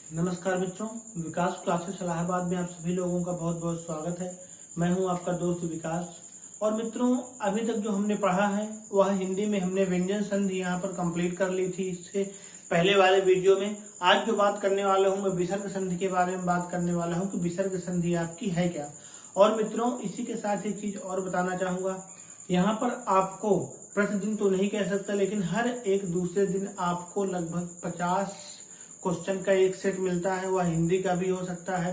नमस्कार मित्रों, विकास क्लासेस इलाहाबाद में आप सभी लोगों का बहुत बहुत स्वागत है। मैं हूं आपका दोस्त विकास। और मित्रों, अभी तक जो हमने पढ़ा है वह हिंदी में हमने व्यंजन संधि यहाँ पर कंप्लीट कर ली थी इससे पहले वाले वीडियो में। आज जो बात करने वाला हूं मैं विसर्ग संधि के बारे में बात करने वाला हूं कि विसर्ग संधि आपकी है क्या। और मित्रों, इसी के साथ एक चीज और बताना चाहूंगा, यहाँ पर आपको प्रतिदिन तो नहीं कह सकता, लेकिन हर एक दूसरे दिन आपको लगभग 50 क्वेश्चन का एक सेट मिलता है। वह हिंदी का भी हो सकता है,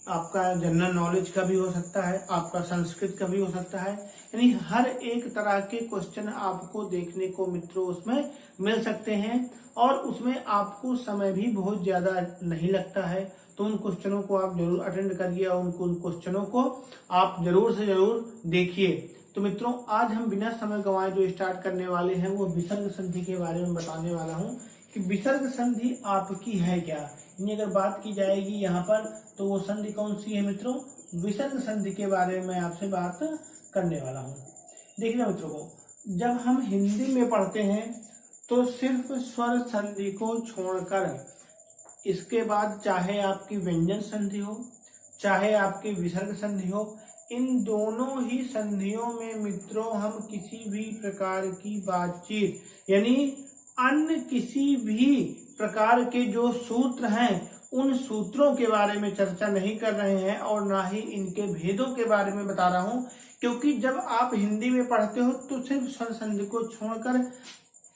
आपका जनरल नॉलेज का भी हो सकता है, आपका संस्कृत का भी हो सकता है। यानी हर एक तरह के क्वेश्चन आपको देखने को मित्रों उसमें मिल सकते हैं। और उसमें आपको समय भी बहुत ज्यादा नहीं लगता है, तो उन क्वेश्चनों को आप जरूर अटेंड करिए और उन क्वेश्चनों को आप जरूर से जरूर देखिए। तो मित्रों, आज हम बिना समय गंवाए जो स्टार्ट करने वाले हैं वो विसर्ग संधि के बारे में बताने वाला हूँ कि विसर्ग संधि आपकी है क्या। यानी अगर बात की जाएगी यहाँ पर तो वो संधि कौन सी है मित्रों, विसर्ग संधि के बारे में आपसे बात करने वाला हूँ। देखिए मित्रों को, जब हम हिंदी में पढ़ते हैं तो सिर्फ स्वर संधि को छोड़कर इसके बाद चाहे आपकी व्यंजन संधि हो चाहे आपकी विसर्ग संधि हो, इन दोनों ही संधियों में मित्रों हम किसी भी प्रकार की बातचीत यानी अन्य किसी भी प्रकार के जो सूत्र हैं उन सूत्रों के बारे में चर्चा नहीं कर रहे हैं और ना ही इनके भेदों के बारे में बता रहा हूं। क्योंकि जब आप हिंदी में पढ़ते हो तो सिर्फ स्वर संधि को छोड़कर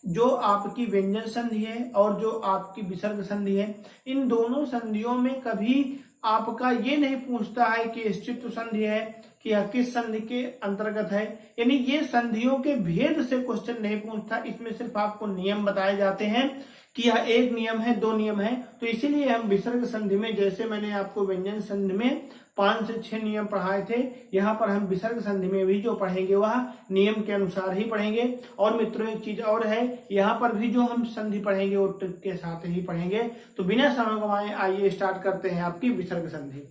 जो आपकी व्यंजन संधि है और जो आपकी विसर्ग संधि है, इन दोनों संधियों में कभी आपका ये नहीं पूछता है कि स्थित्व संधि है कि यह किस संधि के अंतर्गत है। यानी ये संधियों के भेद से क्वेश्चन नहीं पूछता, इसमें सिर्फ आपको नियम बताए जाते हैं कि यह एक नियम है, दो नियम है। तो इसीलिए हम विसर्ग संधि में, जैसे मैंने आपको व्यंजन संधि में 5 से 6 नियम पढ़ाए थे, यहाँ पर हम विसर्ग संधि में भी जो पढ़ेंगे वह नियम के अनुसार ही पढ़ेंगे। और मित्रों, एक चीज और है, यहाँ पर भी जो हम संधि पढ़ेंगे वो ट्रिक के साथ ही पढ़ेंगे। तो बिना समय गंवाए आइए स्टार्ट करते हैं आपकी विसर्ग संधि।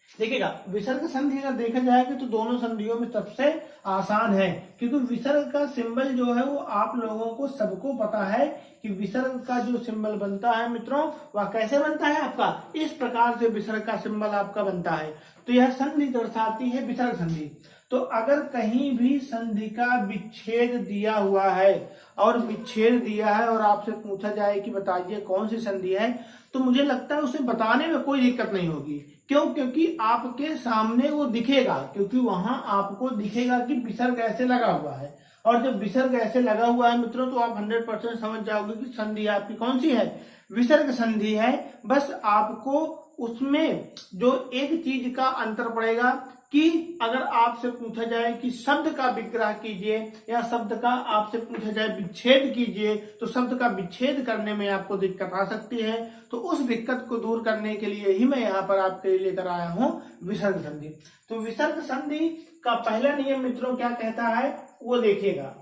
देखिएगा, विसर्ग संधि अगर देखा जाएगा तो दोनों संधियों में सबसे आसान है, क्योंकि विसर्ग का सिंबल जो है वो आप लोगों को सबको पता है कि विसर्ग का जो सिंबल बनता है मित्रों वह कैसे बनता है। आपका इस प्रकार से विसर्ग का सिंबल आपका बनता है। तो यह संधि दर्शाती है विसर्ग संधि। तो अगर कहीं भी संधि का विच्छेद दिया हुआ है और विच्छेद दिया है और आपसे पूछा जाए कि बताइए कौन सी संधि है, तो मुझे लगता है उसे बताने में कोई दिक्कत नहीं होगी। क्यों? क्योंकि आपके सामने वो दिखेगा, क्योंकि वहां आपको दिखेगा कि विसर्ग ऐसे लगा हुआ है। और जब विसर्ग ऐसे लगा हुआ है मित्रों तो आप 100% समझ जाओगे कि संधि आपकी कौन सी है, विसर्ग संधि है। बस आपको उसमें जो एक चीज का अंतर पड़ेगा कि अगर आपसे पूछा जाए कि शब्द का विग्रह कीजिए या शब्द का आपसे पूछा जाए विच्छेद कीजिए, तो शब्द का विच्छेद करने में आपको दिक्कत आ सकती है। तो उस दिक्कत को दूर करने के लिए ही मैं यहाँ पर आपके लिए लेकर आया हूँ विसर्ग संधि। तो विसर्ग संधि का पहला नियम मित्रों क्या कहता है वो देखिएगा।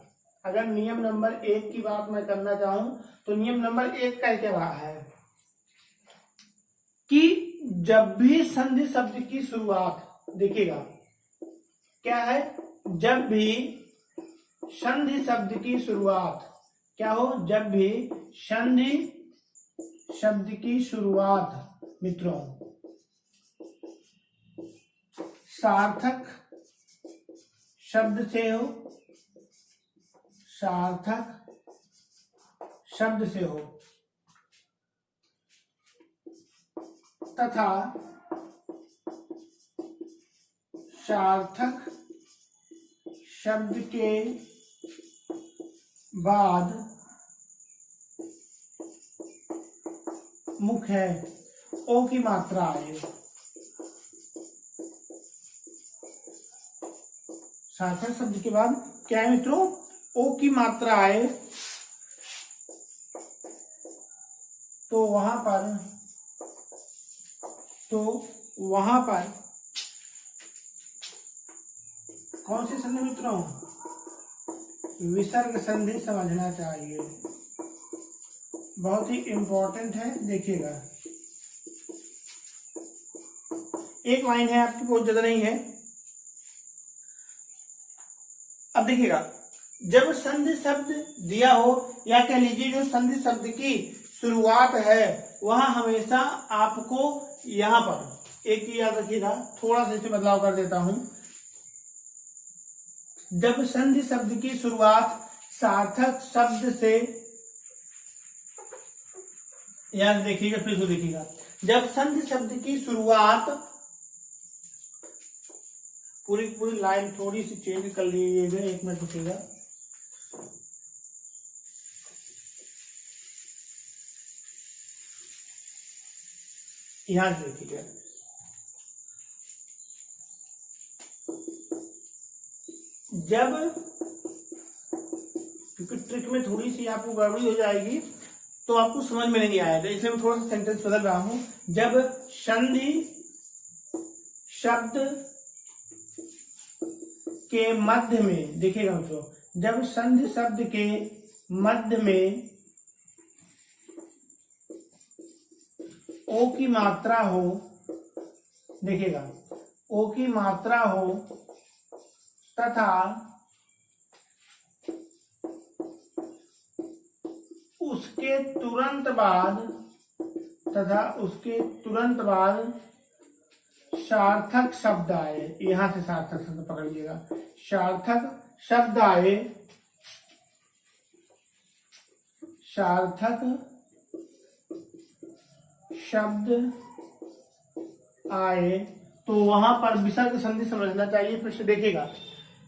अगर नियम नंबर 1 की बात मैं करना चाहूं तो नियम नंबर 1 कह के रहा है कि जब भी संधि शब्द की शुरुआत, देखिएगा क्या है, जब भी संधि शब्द की शुरुआत क्या हो, जब भी संधि शब्द की शुरुआत मित्रों सार्थक शब्द से हो, सार्थक शब्द से हो तथा सार्थक शब्द के बाद मुख्य ओ की मात्रा आए। सार्थक शब्द के बाद क्या है मित्रों, ओ की मात्रा आए, तो वहां पर कौन सी संधि मित्रों, विसर्ग संधि समझना चाहिए। बहुत ही इंपॉर्टेंट है, देखिएगा एक लाइन है आपकी, बहुत ज्यादा नहीं है। अब देखिएगा, जब संधि शब्द दिया हो या कह लीजिए जो संधि शब्द की शुरुआत है वह हमेशा आपको यहां पर एक याद रखिएगा, थोड़ा सा इसे बदलाव कर देता हूं। जब संधि शब्द की शुरुआत सार्थक शब्द से, याद देखिएगा, फिर से देखिएगा, जब संधि शब्द की शुरुआत, पूरी लाइन थोड़ी सी चेंज कर लीजिएगा, 1 मिनट रुकिएगा। यहां से देखिएगा, जब, क्योंकि ट्रिक में थोड़ी सी आपको गड़बड़ी हो जाएगी तो आपको समझ में नहीं आएगा, इसलिए मैं थोड़ा सा सेंटेंस बदल रहा हूं। जब संधि शब्द के मध्य में, देखिएगा मित्रों, जब संधि शब्द के मध्य में ओ की मात्रा हो, देखिएगा, ओ की मात्रा हो तथा उसके तुरंत बाद सार्थक शब्द आए, यहां से सार्थक शब्द पकड़ लीजिएगा, सार्थक शब्द आए, सार्थक शब्द आए, तो वहां पर विसर्ग संधि समझना चाहिए। फिर से देखिएगा,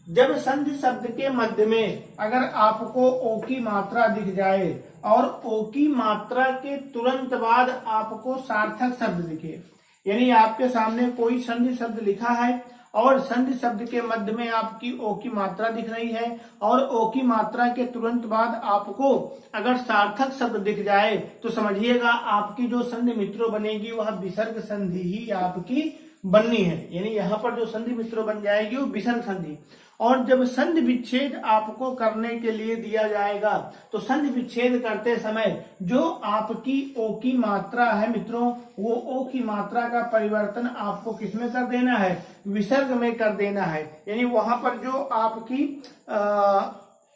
जब संधि शब्द के मध्य में अगर आपको ओ की मात्रा दिख जाए और ओ की मात्रा के तुरंत बाद आपको सार्थक शब्द दिखे, यानी आपके सामने कोई संधि शब्द लिखा है और संधि शब्द के मध्य में आपकी ओ की मात्रा दिख रही है और ओ की मात्रा के तुरंत बाद आपको अगर सार्थक शब्द दिख जाए तो समझिएगा आपकी जो संधि मित्रों बनेगी वह विसर्ग संधि ही आपकी बननी है, यानी यहाँ पर जो संधि मित्रों बन जाएगी वो विसर्ग संधि। और जब संधि विच्छेद आपको करने के लिए दिया जाएगा तो संधि विच्छेद करते समय जो आपकी ओ की मात्रा है मित्रों, वो ओ की मात्रा का परिवर्तन आपको किसमें कर देना है, विसर्ग में कर देना है। यानी वहां पर जो आपकी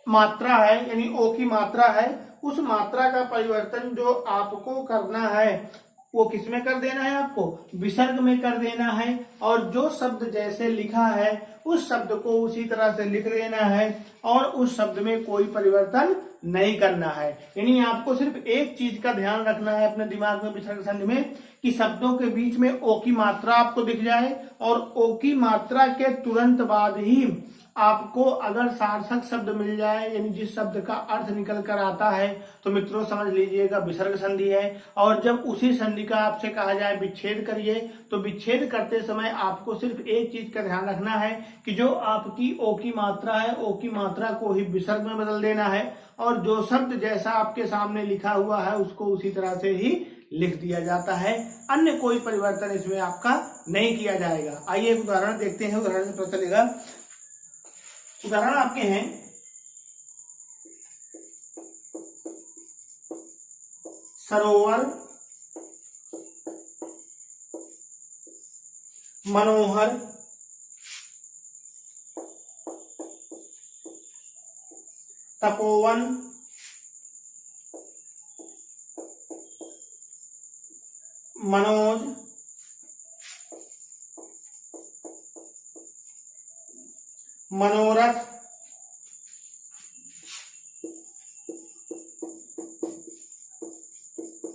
मात्रा है, यानी ओ की मात्रा है, उस मात्रा का परिवर्तन जो आपको करना है वो किसमें कर देना है, आपको विसर्ग में कर देना है। और जो शब्द जैसे लिखा है उस शब्द को उसी तरह से लिख लेना है और उस शब्द में कोई परिवर्तन नहीं करना है। यानी आपको सिर्फ एक चीज का ध्यान रखना है अपने दिमाग में विसर्ग संधि में, कि शब्दों के बीच में ओ की मात्रा आपको दिख जाए और ओ की मात्रा के तुरंत बाद ही आपको अगर सार्थक शब्द मिल जाए, यानी जिस शब्द का अर्थ निकल कर आता है, तो मित्रों समझ लीजिएगा विसर्ग संधि है। और जब उसी संधि का आपसे कहा जाए विच्छेद करिए, तो विच्छेद करते समय आपको सिर्फ एक चीज का ध्यान रखना है कि जो आपकी ओ की मात्रा है, ओ की मात्रा को ही विसर्ग में बदल देना है और जो शब्द जैसा आपके सामने लिखा हुआ है उसको उसी तरह से ही लिख दिया जाता है, अन्य कोई परिवर्तन इसमें आपका नहीं किया जाएगा। आइए एक उदाहरण देखते हैं, उदाहरण से पता चलेगा। उदाहरण आपके हैं, सरोवर, मनोहर, तपोवन, मनोज, मनोरथ,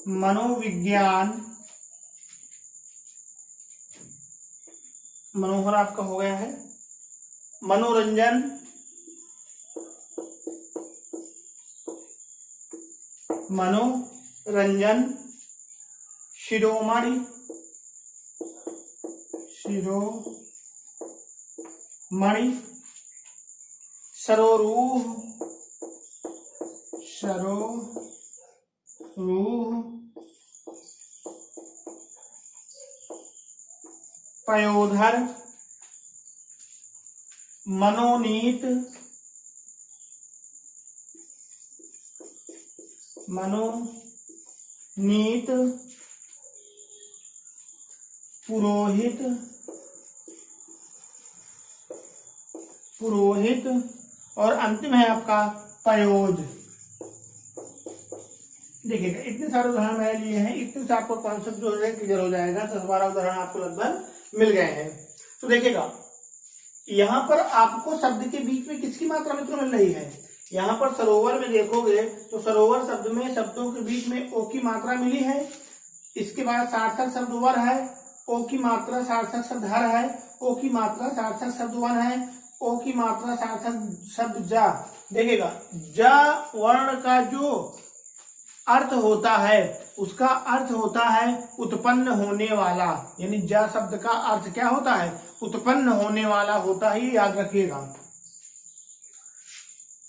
मनोविज्ञान, मनोहर आपका हो गया है, मनोरंजन, मनोरंजन, शिरोमणि, शिरोमणि, सरोरूह, सरोरूह, पयोधर, मनोनीत, मनोनीत, पुरोहित, पुरोहित, और अंतिम है आपका पयोज। देखिएगा इतने सारे उदाहरण मैंने लिए हैं, इतने से आपको कॉन्सेप्ट जो है क्लियर हो जाएगा। 10-12 उदाहरण आपको लगभग मिल गए हैं। तो देखिएगा यहाँ पर आपको शब्द के बीच में किसकी मात्रा मित्रों मिल रही है? यहाँ पर सरोवर में देखोगे तो सरोवर शब्द में शब्दों के बीच में ओ की मात्रा मिली है। इसके बाद सार्थक शब्द वर है, ओ की मात्रा सार्थक शब्द हर है, ओ की मात्रा सार्थक शब्द वन है, ओ की मात्रा सार्थक शब्द जा। देखिएगा जा वर्ण का जो अर्थ होता है उसका अर्थ होता है उत्पन्न होने वाला, यानी जा शब्द का अर्थ क्या होता है? उत्पन्न होने वाला होता है, याद रखिएगा।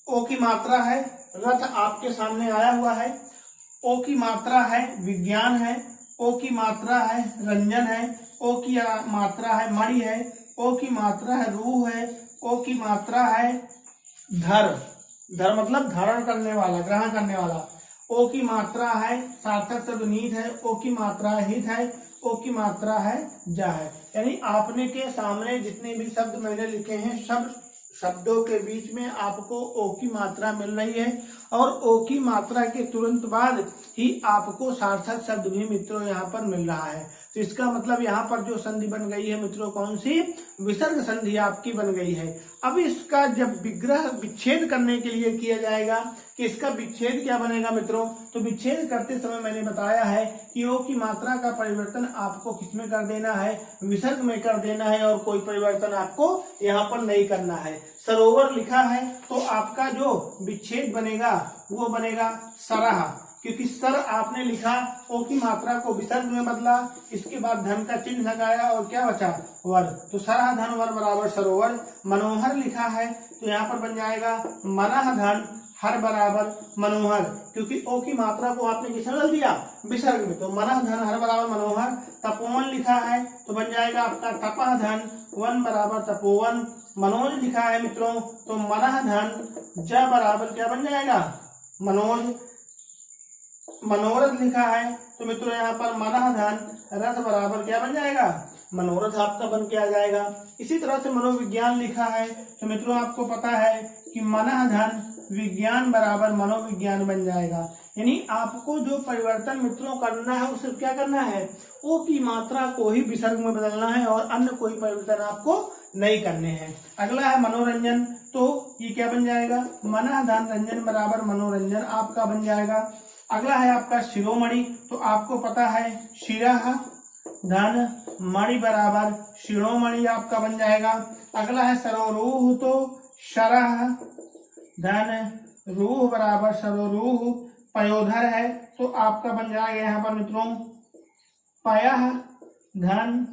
ओ की मात्रा है रथ, आपके सामने आया हुआ है। ओ की मात्रा है विज्ञान है, ओ की मात्रा है रंजन है, ओ की मात्रा है मणि है, ओ की मात्रा है रूह है, ओ की मात्रा है धर, धर मतलब धारण करने वाला, ग्रहण करने वाला। ओ की मात्रा है सार्थक शब्द नीत है, ओ की मात्रा हित है, ओ की मात्रा है जा है। यानी आपने के सामने जितने भी शब्द मैंने लिखे हैं सब शब्दों के बीच में आपको ओ की मात्रा मिल रही है, और ओ की मात्रा के तुरंत बाद ही आपको सार्थक शब्द भी मित्रों यहाँ पर मिल रहा है। तो इसका मतलब यहाँ पर जो संधि बन गई है मित्रों, कौन सी? विसर्ग संधि आपकी बन गई है। अब इसका जब विग्रह विच्छेद करने के लिए किया जाएगा कि इसका विच्छेद क्या बनेगा मित्रों, तो विच्छेद करते समय मैंने बताया है कि ओ की मात्रा का परिवर्तन आपको किसमें कर देना है? विसर्ग में कर देना है, और कोई परिवर्तन आपको यहाँ पर नहीं करना है। सरोवर लिखा है तो आपका जो विच्छेद बनेगा वो बनेगा सरह, क्योंकि सर आपने लिखा, ओ की मात्रा को विसर्ग में बदला, इसके बाद धन का चिन्ह लगाया और क्या बचा? वर। तो सरह धन वर बराबर सरोवर। मनोहर लिखा है तो यहाँ पर बन जाएगा मनः धन हर बराबर मनोहर, क्योंकि ओ की मात्रा को आपने किसमें बदल दिया? विसर्ग में। तो मनः धन हर बराबर मनोहर। तपोवन लिखा है तो बन जाएगा आपका तपह धन वन बराबर तपोवन। मनोज लिखा है मित्रों तो मनः धन ज बराबर क्या बन जाएगा? मनोज। मनोरथ लिखा है तो मित्रों यहाँ पर मनः धन रथ बराबर क्या बन जाएगा? मनोरथ आपका बन के आ जाएगा। इसी तरह से मनोविज्ञान लिखा है तो मित्रों आपको पता है कि मनः धन विज्ञान बराबर मनोविज्ञान बन जाएगा। यानी आपको जो परिवर्तन मित्रों करना है उसे क्या करना है? ओ की मात्रा को ही विसर्ग में बदलना है, और अन्य कोई परिवर्तन आपको नहीं करने हैं। अगला है मनोरंजन, तो ये क्या बन जाएगा? मनः धन रंजन बराबर मनोरंजन आपका बन जाएगा। अगला है आपका शिरोमणि, तो आपको पता है शिरः धन मणि बराबर शिरोमणि आपका बन जाएगा। अगला है सरोरूह, तो शरः धन रूह बराबर सरोरूह। पयोधर है तो आपका बन जाएगा यहाँ पर मित्रों पयः धन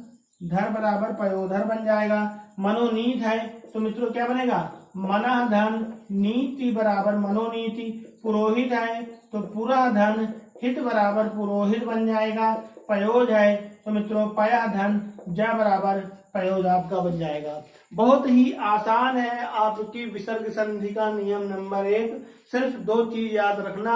धर बराबर पयोधर बन जाएगा। मनोनीत है तो मित्रों क्या बनेगा? मनः धन नीति बराबर मनोनीति। पुरोहित है तो पुरा धन हित बराबर पुरोहित बन जाएगा। पयोज है तो मित्रों पयः धन ज बराबर पयोज आपका बन जाएगा। बहुत ही आसान है आपकी विसर्ग संधि का नियम नंबर 1। सिर्फ 2 चीज याद रखना,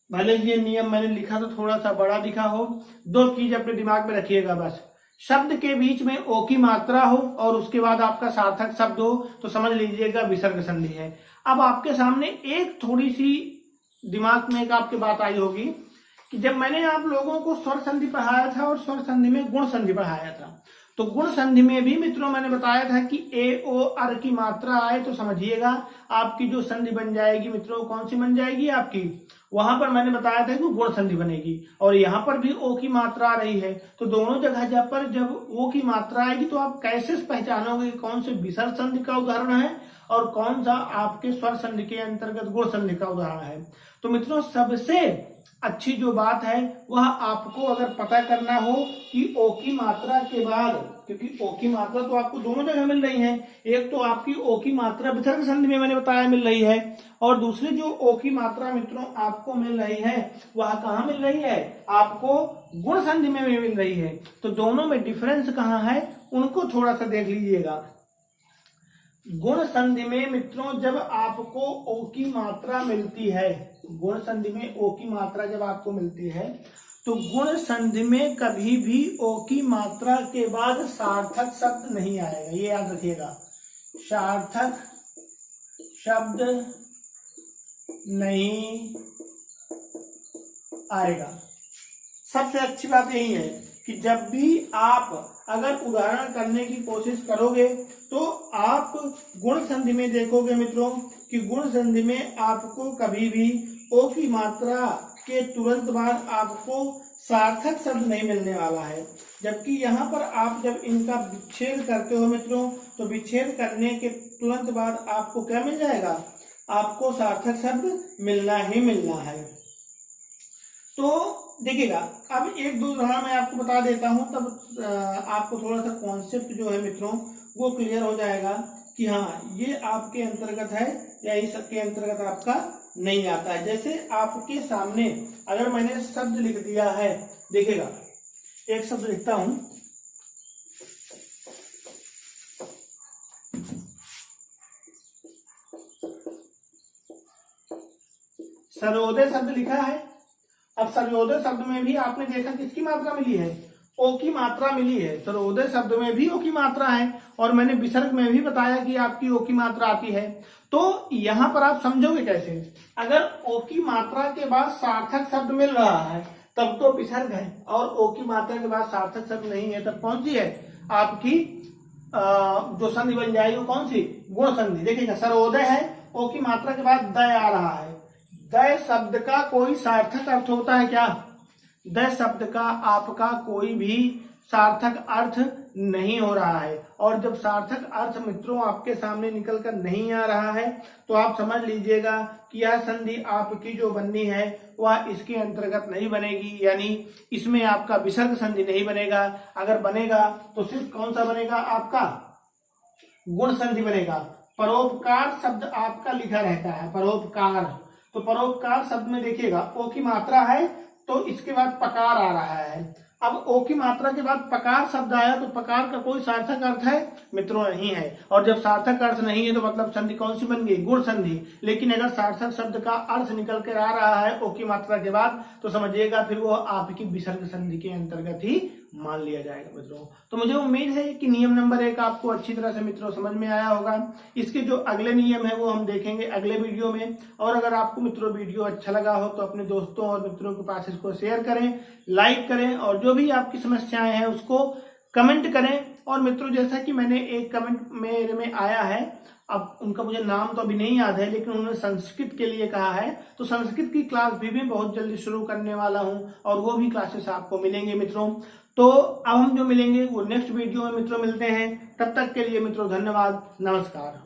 भले ये नियम मैंने लिखा तो थोड़ा सा बड़ा दिखा हो, 2 चीज अपने दिमाग में रखिएगा बस। शब्द के बीच में ओ की मात्रा हो और उसके बाद आपका सार्थक शब्द हो तो समझ लीजिएगा विसर्ग संधि है। अब आपके सामने एक थोड़ी सी दिमाग में एक आपकी बात आई होगी कि जब मैंने आप लोगों को स्वर संधि पढ़ाया था और स्वर संधि में गुण संधि पढ़ाया था, तो गुण संधि में भी मित्रों मैंने बताया था कि ए ओ अर की मात्रा आए तो समझिएगा आपकी जो संधि बन जाएगी मित्रों कौन सी बन जाएगी आपकी, वहां पर मैंने बताया था कि गुण संधि बनेगी। और यहाँ पर भी ओ की मात्रा आ रही है, तो दोनों जगह जब ओ की मात्रा आएगी तो आप कैसे पहचानोगे कौन से विसर्ग संधि का उदाहरण है और कौन सा आपके स्वर संधि के अंतर्गत गुण संधि का उदाहरण है। तो मित्रों सबसे अच्छी जो बात है वह आपको अगर पता करना हो कि ओ की मात्रा के बाद, क्योंकि ओ की मात्रा तो आपको दोनों जगह मिल रही है, एक तो आपकी ओ की मात्रा विसर्ग संधि में मैंने बताया मिल रही है, और दूसरी जो ओ की मात्रा मित्रों आपको मिल रही है वह कहाँ मिल रही है? आपको गुण संधि में भी मिल रही है। तो दोनों में डिफरेंस कहाँ है उनको थोड़ा सा देख लीजिएगा। गुण संधि में मित्रों जब आपको ओ की मात्रा मिलती है, गुण संधि में ओ की मात्रा जब आपको मिलती है तो गुण संधि में कभी भी ओ की मात्रा के बाद सार्थक शब्द नहीं आएगा, ये याद रखिएगा। सार्थक शब्द नहीं आएगा। सबसे अच्छी बात यही है कि जब भी आप अगर उदाहरण करने की कोशिश करोगे तो आप गुण संधि में देखोगे मित्रों कि गुण संधि में आपको कभी भी ओ की मात्रा के तुरंत बाद आपको सार्थक शब्द नहीं मिलने वाला है, जबकि यहाँ पर आप जब इनका विच्छेद करते हो मित्रों तो विच्छेद करने के तुरंत बाद आपको क्या मिल जाएगा, आपको सार्थक शब्द मिलना ही मिलना है। तो देखिएगा, अब एक दो उदाहरण मैं आपको बता देता हूं, तब आपको थोड़ा सा कॉन्सेप्ट जो है मित्रों वो क्लियर हो जाएगा कि हाँ ये आपके अंतर्गत है या इस के अंतर्गत आपका नहीं आता है। जैसे आपके सामने अगर मैंने शब्द लिख दिया है, देखिएगा एक शब्द लिखता हूं, सर्वोदय शब्द लिखा है। अब सर्वोदय शब्द में भी आपने देखा किसकी मात्रा मिली है, ओ की मात्रा मिली है। सर्वोदय शब्द में भी ओ की मात्रा है और मैंने विसर्ग में भी बताया कि आपकी ओ की मात्रा आती है। तो यहां पर आप समझोगे कैसे, अगर ओ की मात्रा के बाद सार्थक शब्द मिल रहा है तब तो विसर्ग है, और ओ की मात्रा के बाद सार्थक शब्द नहीं है तब कौन सी है आपकी जो संधि बन जाएगी वो कौन सी, गुण संधि। देखिएगा सर्वोदय है, ओ की मात्रा के बाद दय आ रहा है। दय शब्द का कोई सार्थक अर्थ होता है क्या, दय शब्द का आपका कोई भी सार्थक अर्थ नहीं हो रहा है। और जब सार्थक अर्थ मित्रों आपके सामने निकल कर नहीं आ रहा है तो आप समझ लीजिएगा कि यह संधि आपकी जो बननी है वह इसके अंतर्गत नहीं बनेगी, यानी इसमें आपका विसर्ग संधि नहीं बनेगा। अगर बनेगा तो सिर्फ कौन सा बनेगा, आपका गुण संधि बनेगा। परोपकार शब्द आपका लिखा रहता है, परोपकार, तो परोपकार शब्द में देखिएगा ओ की मात्रा है तो इसके बाद पकार आ रहा है। अब ओ की मात्रा के बाद पकार शब्द आया तो पकार का कोई सार्थक अर्थ है मित्रों नहीं है, और जब सार्थक अर्थ नहीं है तो मतलब संधि कौन सी बन गई, गुण संधि। लेकिन अगर सार्थक शब्द का अर्थ निकल कर आ रहा है ओ की मात्रा के बाद तो समझिएगा फिर वो आपकी विसर्ग संधि के अंतर्गत ही मान लिया जाएगा मित्रों। तो मुझे उम्मीद है कि नियम नंबर 1 आपको अच्छी तरह से मित्रों समझ में आया होगा। इसके जो अगले नियम है वो हम देखेंगे अगले वीडियो में। और अगर आपको मित्रों वीडियो अच्छा लगा हो तो अपने दोस्तों और मित्रों के पास इसको शेयर करें, लाइक करें, और जो भी आपकी समस्याएं हैं उसको कमेंट करें। और मित्रों जैसा कि मैंने एक कमेंट मेरे में आया है, अब उनका मुझे नाम तो अभी नहीं याद है, लेकिन उन्होंने संस्कृत के लिए कहा है, तो संस्कृत की क्लास भी मैं बहुत जल्दी शुरू करने वाला हूं और वो भी क्लासेस आपको मिलेंगे मित्रों। तो अब हम जो मिलेंगे वो नेक्स्ट वीडियो में मित्रों मिलते हैं। तब तक के लिए मित्रों धन्यवाद, नमस्कार।